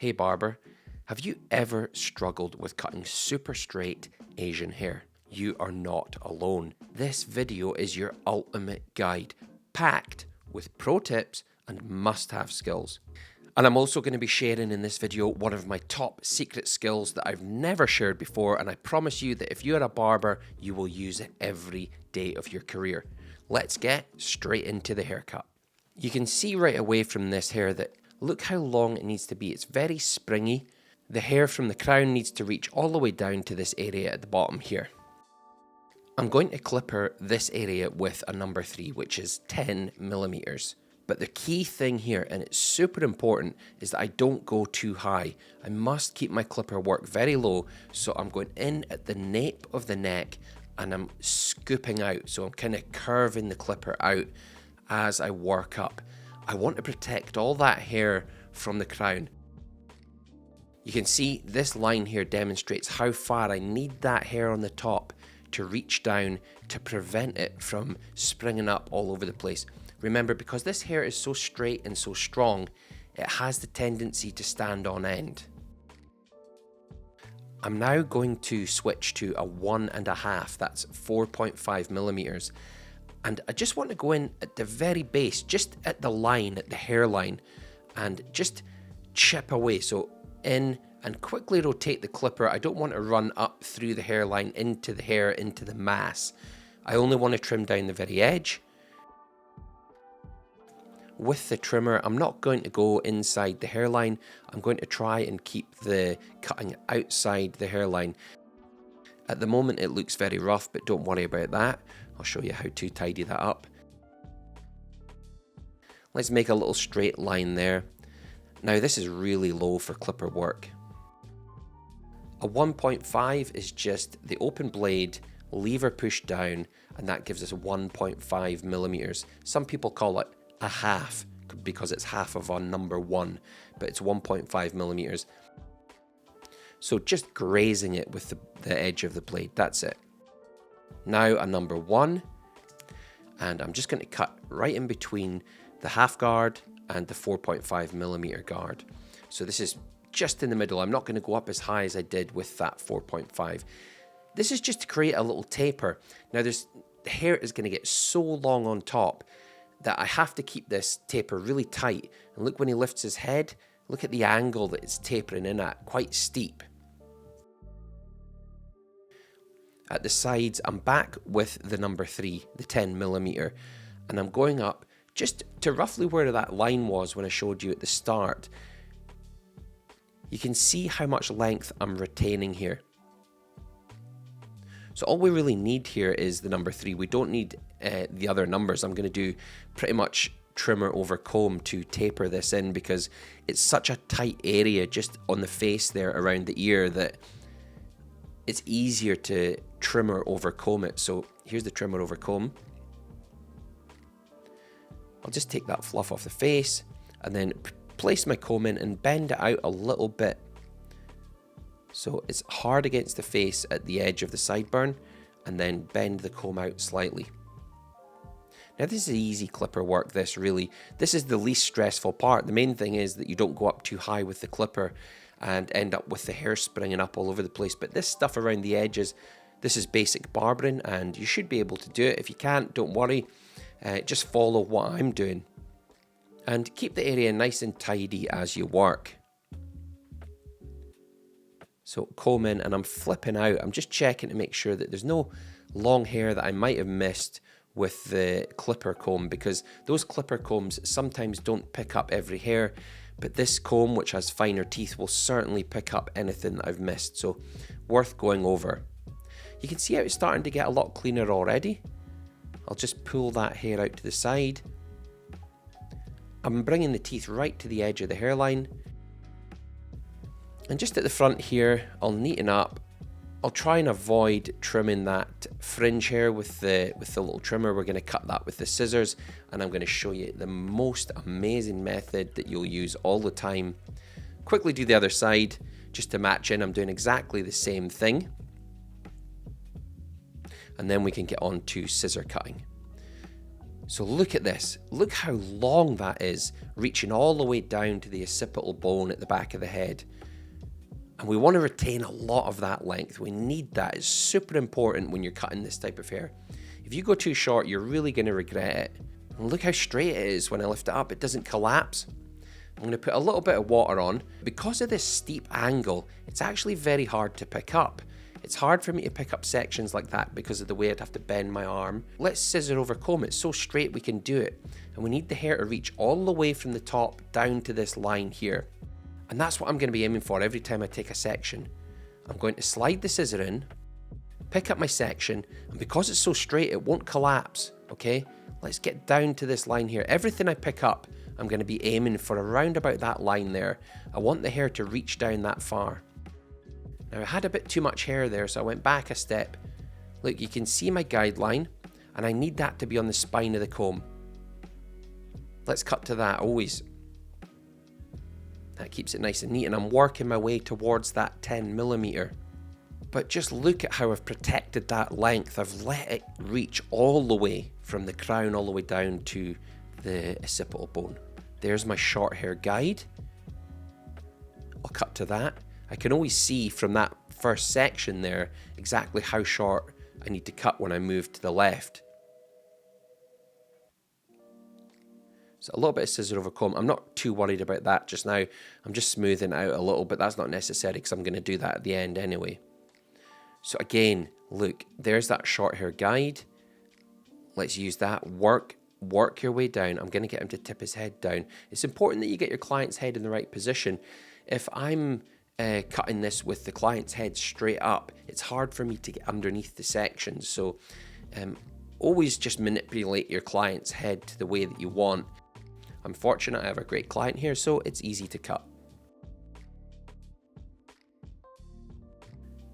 Hey barber, have you ever struggled with cutting super straight Asian hair? You are not alone. This video is your ultimate guide, packed with pro tips and must-have skills. And I'm also going to be sharing in this video one of my top secret skills that I've never shared before, and I promise you that if you're a barber, you will use it every day of your career. Let's get straight into the haircut. You can see right away from this hair that look how long it needs to be. It's very springy. The hair from the crown needs to reach all the way down to this area at the bottom here. I'm going to clipper this area with a number 3, which is 10 millimeters. But the key thing here, and it's super important, is that I don't go too high. I must keep my clipper work very low, so I'm going in at the nape of the neck and I'm scooping out. So I'm kind of curving the clipper out as I work up. I want to protect all that hair from the crown. You can see this line here demonstrates how far I need that hair on the top to reach down to prevent it from springing up all over the place. Remember, because this hair is so straight and so strong, it has the tendency to stand on end. I'm now going to switch to a 1.5, that's 4.5 millimeters. And I just want to go in at the very base, just at the line, at the hairline, and just chip away. So in and quickly rotate the clipper. I don't want to run up through the hairline into the hair, into the mass. I only want to trim down the very edge. With the trimmer, I'm not going to go inside the hairline. I'm going to try and keep the cutting outside the hairline. At the moment it looks very rough, but don't worry about that. I'll show you how to tidy that up. Let's make a little straight line there. Now this is really low for clipper work. A 1.5 is just the open blade, lever push down, and that gives us 1.5 millimeters. Some people call it a half because it's half of a number 1, but it's 1.5 millimeters. So just grazing it with the edge of the blade, that's it. Now a number 1, and I'm just going to cut right in between the half guard and the 4.5 millimeter guard. So this is just in the middle. I'm not going to go up as high as I did with that 4.5. This is just to create a little taper. Now the hair is going to get so long on top that I have to keep this taper really tight. And look, when he lifts his head, look at the angle that it's tapering in at, quite steep. At the sides, I'm back with the number 3, the 10 millimeter, and I'm going up just to roughly where that line was when I showed you at the start. You can see how much length I'm retaining here. So all we really need here is the number 3. We don't need the other numbers. I'm going to do pretty much trimmer over comb to taper this in because it's such a tight area just on the face there around the ear that it's easier to trimmer over comb it. So here's the trimmer over comb. I'll just take that fluff off the face and then place my comb in and bend it out a little bit. So it's hard against the face at the edge of the sideburn, and then bend the comb out slightly. Now this is easy clipper work, this really. This is the least stressful part. The main thing is that you don't go up too high with the clipper and end up with the hair springing up all over the place. But this stuff around the edges, this is basic barbering and you should be able to do it. If you can't, don't worry. Just follow what I'm doing. And keep the area nice and tidy as you work. So comb in and I'm flipping out. I'm just checking to make sure that there's no long hair that I might have missed with the clipper comb, because those clipper combs sometimes don't pick up every hair, but this comb, which has finer teeth, will certainly pick up anything that I've missed. So worth going over. You can see how it's starting to get a lot cleaner already. I'll just pull that hair out to the side. I'm bringing the teeth right to the edge of the hairline. And just at the front here, I'll neaten up. I'll try and avoid trimming that fringe hair with the little trimmer. We're going to cut that with the scissors, and I'm going to show you the most amazing method that you'll use all the time. Quickly do the other side just to match in. I'm doing exactly the same thing. And then we can get on to scissor cutting. So look at this, look how long that is, reaching all the way down to the occipital bone at the back of the head. And we want to retain a lot of that length. We need that. It's super important when you're cutting this type of hair. If you go too short, you're really going to regret it. And look how straight it is when I lift it up. It doesn't collapse. I'm going to put a little bit of water on. Because of this steep angle, it's actually very hard to pick up. It's hard for me to pick up sections like that because of the way I'd have to bend my arm. Let's scissor over comb. It's so straight we can do it. And we need the hair to reach all the way from the top down to this line here. And that's what I'm going to be aiming for every time I take a section. I'm going to slide the scissor in, pick up my section, and because it's so straight, it won't collapse, okay? Let's get down to this line here. Everything I pick up, I'm going to be aiming for around about that line there. I want the hair to reach down that far. Now, I had a bit too much hair there, so I went back a step. Look, you can see my guideline, and I need that to be on the spine of the comb. Let's cut to that always. That keeps it nice and neat, and I'm working my way towards that 10mm. But just look at how I've protected that length. I've let it reach all the way from the crown all the way down to the occipital bone. There's my short hair guide. I'll cut to that. I can always see from that first section there exactly how short I need to cut when I move to the left. So a little bit of scissor over comb. I'm not too worried about that just now. I'm just smoothing out a little, but that's not necessary because I'm going to do that at the end anyway. So again, look, there's that short hair guide. Let's use that. Work your way down. I'm going to get him to tip his head down. It's important that you get your client's head in the right position. If I'm cutting this with the client's head straight up, it's hard for me to get underneath the sections. So always just manipulate your client's head to the way that you want. I'm fortunate I have a great client here, so it's easy to cut.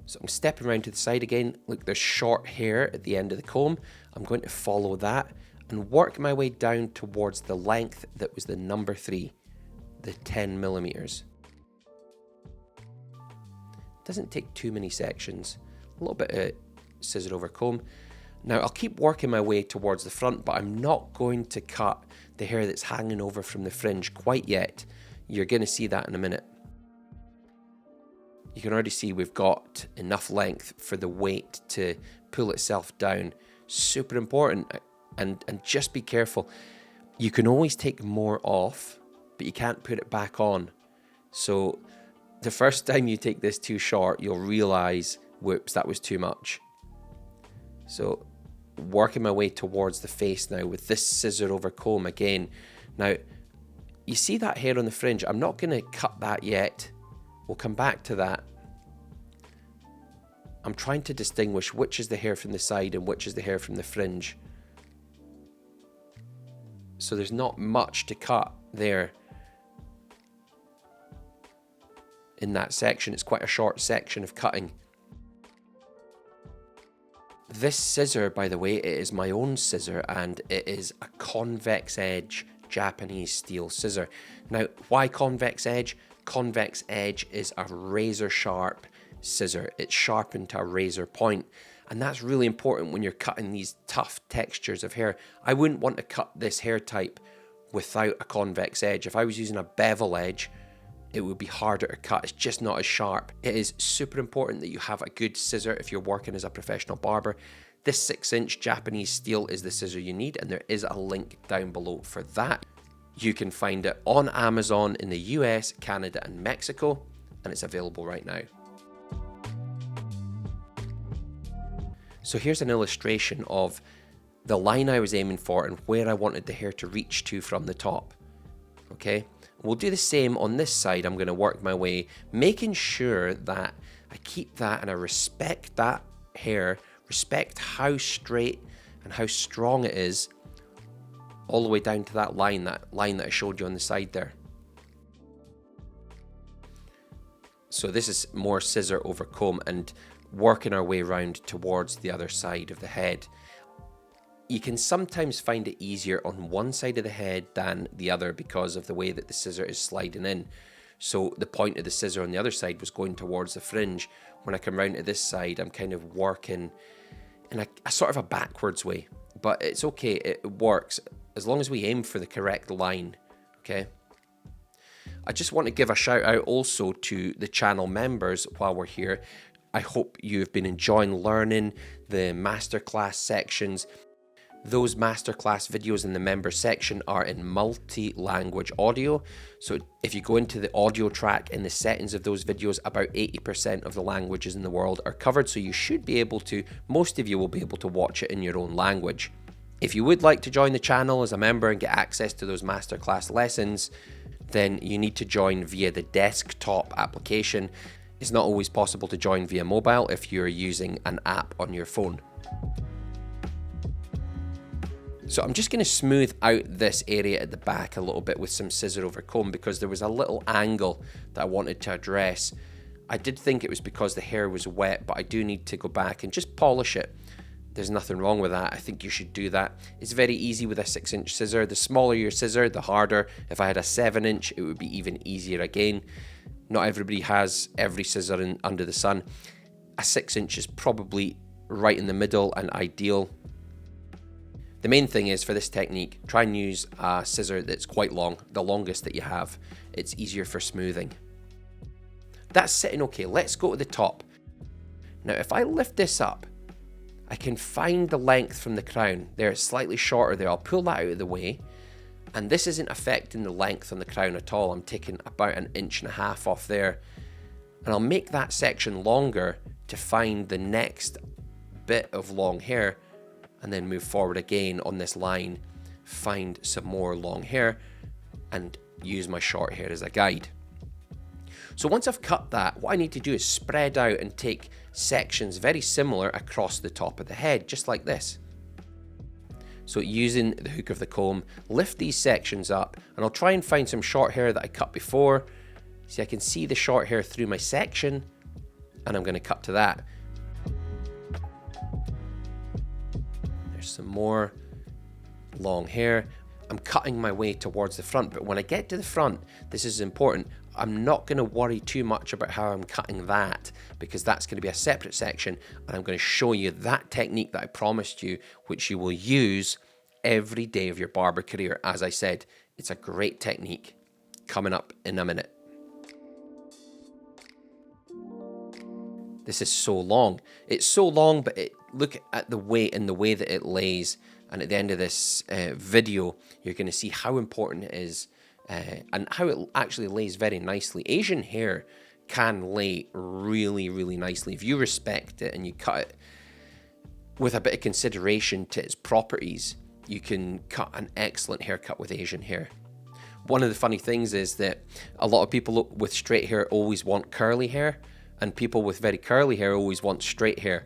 So I'm stepping around to the side again. Look, there's short hair at the end of the comb. I'm going to follow that and work my way down towards the length that was the number 3, the 10mm. Doesn't take too many sections. A little bit of scissor over comb. Now I'll keep working my way towards the front, but I'm not going to cut the hair that's hanging over from the fringe quite yet. You're going to see that in a minute. You can already see we've got enough length for the weight to pull itself down. Super important. And just be careful. You can always take more off, but you can't put it back on. So the first time you take this too short, you'll realize, whoops, that was too much. So working my way towards the face now with this scissor over comb again. Now, you see that hair on the fringe? I'm not going to cut that yet. We'll come back to that. I'm trying to distinguish which is the hair from the side and which is the hair from the fringe. So there's not much to cut there in that section. It's quite a short section of cutting. This scissor, by the way, it is my own scissor, and it is a convex edge Japanese steel scissor. Now, why convex edge? Convex edge is a razor sharp scissor. It's sharpened to a razor point, and that's really important when you're cutting these tough textures of hair. I wouldn't want to cut this hair type without a convex edge. If I was using a bevel edge, it would be harder to cut. It's just not as sharp. It is super important that you have a good scissor if you're working as a professional barber. This 6-inch Japanese steel is the scissor you need, and there is a link down below for that. You can find it on Amazon in the US, Canada, and Mexico, and it's available right now. So here's an illustration of the line I was aiming for and where I wanted the hair to reach to from the top. Okay, we'll do the same on this side. I'm going to work my way, making sure that I keep that and I respect that hair, respect how straight and how strong it is, all the way down to that line that I showed you on the side there. So this is more scissor over comb and working our way around towards the other side of the head. You can sometimes find it easier on one side of the head than the other because of the way that the scissor is sliding in. So the point of the scissor on the other side was going towards the fringe. When I come round to this side, I'm kind of working in a sort of a backwards way. but it's okay, it works as long as we aim for the correct line, okay? I just want to give a shout out also to the channel members while we're here. I hope you've been enjoying learning the masterclass sections. Those masterclass videos in the member section are in multi-language audio. So if you go into the audio track in the settings of those videos, about 80% of the languages in the world are covered. So you should be able to, most of you will be able to watch it in your own language. If you would like to join the channel as a member and get access to those masterclass lessons, then you need to join via the desktop application. It's not always possible to join via mobile if you're using an app on your phone. So I'm just going to smooth out this area at the back a little bit with some scissor-over-comb because there was a little angle that I wanted to address. I did think it was because the hair was wet, but I do need to go back and just polish it. There's nothing wrong with that. I think you should do that. It's very easy with a 6-inch scissor. The smaller your scissor, the harder. If I had a 7-inch, it would be even easier again. Not everybody has every scissor under the sun. A 6-inch is probably right in the middle and ideal. The main thing is for this technique, try and use a scissor that's quite long, the longest that you have. It's easier for smoothing. That's sitting okay. Let's go to the top. Now, if I lift this up, I can find the length from the crown. There, it's slightly shorter there. I'll pull that out of the way. And this isn't affecting the length on the crown at all. I'm taking about 1.5 inches off there. And I'll make that section longer to find the next bit of long hair, and then move forward again on this line, find some more long hair, and use my short hair as a guide. So once I've cut that, what I need to do is spread out and take sections very similar across the top of the head, just like this. So using the hook of the comb, lift these sections up, and I'll try and find some short hair that I cut before. See, I can see the short hair through my section, and I'm going to cut to that. There's some more long hair. I'm cutting my way towards the front, but when I get to the front, this is important. I'm not going to worry too much about how I'm cutting that, because that's going to be a separate section, and I'm going to show you that technique that I promised you, which you will use every day of your barber career. As I said, it's a great technique. Coming up in a minute. This is so long. It's so long, but look at the way that it lays. And at the end of this video, you're going to see how important it is and how it actually lays very nicely. Asian hair can lay really, really nicely. If you respect it and you cut it with a bit of consideration to its properties, you can cut an excellent haircut with Asian hair. One of the funny things is that a lot of people with straight hair always want curly hair, and people with very curly hair always want straight hair.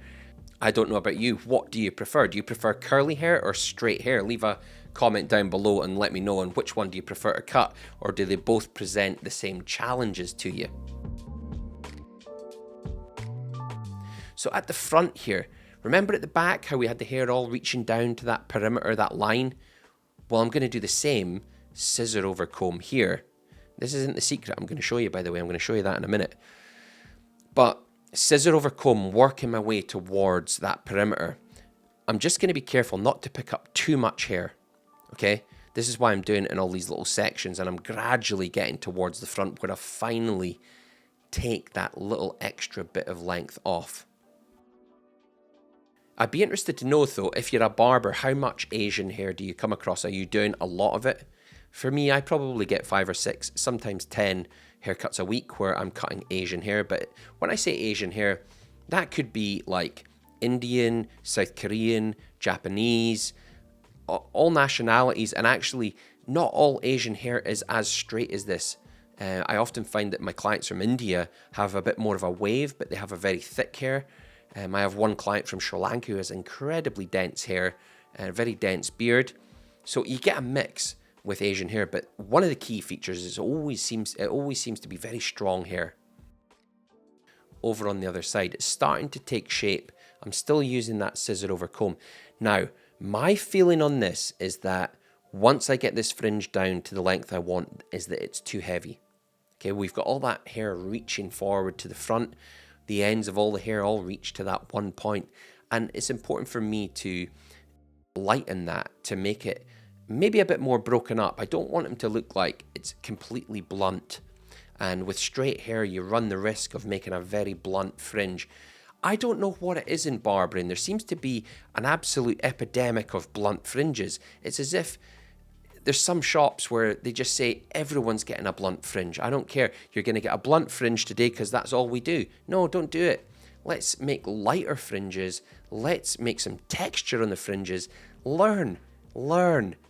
I don't know about you. What do you prefer? Do you prefer curly hair or straight hair? Leave a comment down below and let me know on which one do you prefer to cut, or do they both present the same challenges to you? So at the front here, remember at the back how we had the hair all reaching down to that perimeter, that line? Well, I'm going to do the same scissor over comb here. This isn't the secret I'm going to show you, by the way. I'm going to show you that in a minute. But scissor over comb, working my way towards that perimeter. I'm just going to be careful not to pick up too much hair, okay? This is why I'm doing it in all these little sections, and I'm gradually getting towards the front where I finally take that little extra bit of length off. I'd be interested to know, though, if you're a barber, how much Asian hair do you come across? Are you doing a lot of it? For me, I probably get 5 or 6, sometimes 10 haircuts a week where I'm cutting Asian hair. But when I say Asian hair, that could be like Indian, South Korean, Japanese, all nationalities. And actually, not all Asian hair is as straight as this. I often find that my clients from India have a bit more of a wave, but they have a very thick hair. I have one client from Sri Lanka who has incredibly dense hair, a very dense beard. So you get a mix with Asian hair, but one of the key features is it always seems to be very strong hair. Over on the other side, it's starting to take shape. I'm still using that scissor over comb. Now, my feeling on this is that once I get this fringe down to the length I want, is that it's too heavy. Okay, we've got all that hair reaching forward to the front. The ends of all the hair all reach to that one point. And it's important for me to lighten that to make it maybe a bit more broken up. I don't want him to look like it's completely blunt. And with straight hair, you run the risk of making a very blunt fringe. I don't know what it is in barbering. There seems to be an absolute epidemic of blunt fringes. It's as if there's some shops where they just say everyone's getting a blunt fringe. I don't care. You're going to get a blunt fringe today because that's all we do. No, don't do it. Let's make lighter fringes. Let's make some texture on the fringes. Learn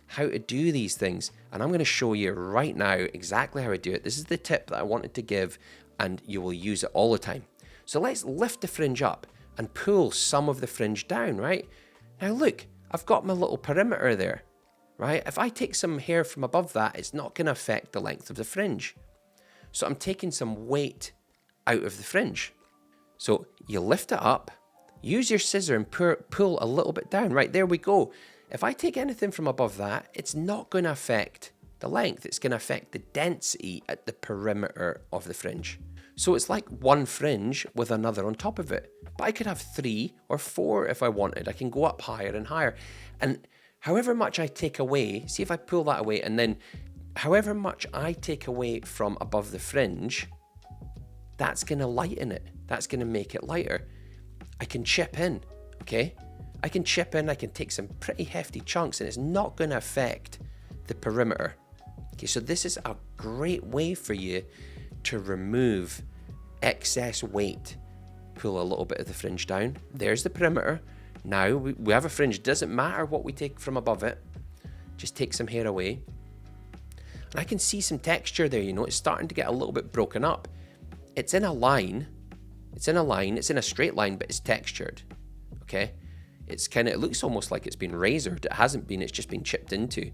how to do these things. And I'm going to show you right now exactly how I do it. This is the tip that I wanted to give, and you will use it all the time. So let's lift the fringe up and pull some of the fringe down, right? Now look, I've got my little perimeter there, right? If I take some hair from above that, it's not going to affect the length of the fringe. So I'm taking some weight out of the fringe. So you lift it up, use your scissor and pull a little bit down. Right, there we go. If I take anything from above that, it's not going to affect the length. It's going to affect the density at the perimeter of the fringe. So it's like one fringe with another on top of it. But I could have 3 or 4 if I wanted. I can go up higher and higher. And however much I take away, see if I pull that away, and then however much I take away from above the fringe, that's going to lighten it. That's going to make it lighter. I can chip in, okay? I can chip in, I can take some pretty hefty chunks, and it's not going to affect the perimeter. Okay, so this is a great way for you to remove excess weight. Pull a little bit of the fringe down. There's the perimeter. Now we have a fringe. It doesn't matter what we take from above it. Just take some hair away. And I can see some texture there, you know, it's starting to get a little bit broken up. It's in a line. It's in a straight line, but it's textured. Okay? It looks almost like it's been razored. It hasn't been, it's just been chipped into.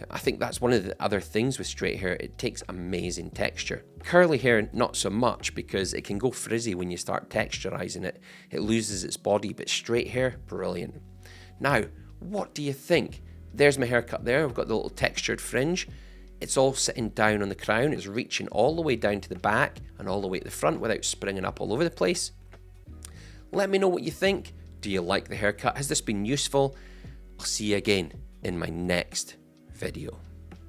I think that's one of the other things with straight hair. It takes amazing texture. Curly hair, not so much, because it can go frizzy when you start texturizing it. It loses its body, but straight hair, brilliant. Now, what do you think? There's my haircut there. I've got the little textured fringe. It's all sitting down on the crown. It's reaching all the way down to the back and all the way to the front without springing up all over the place. Let me know what you think. Do you like the haircut? Has this been useful? I'll see you again in my next video.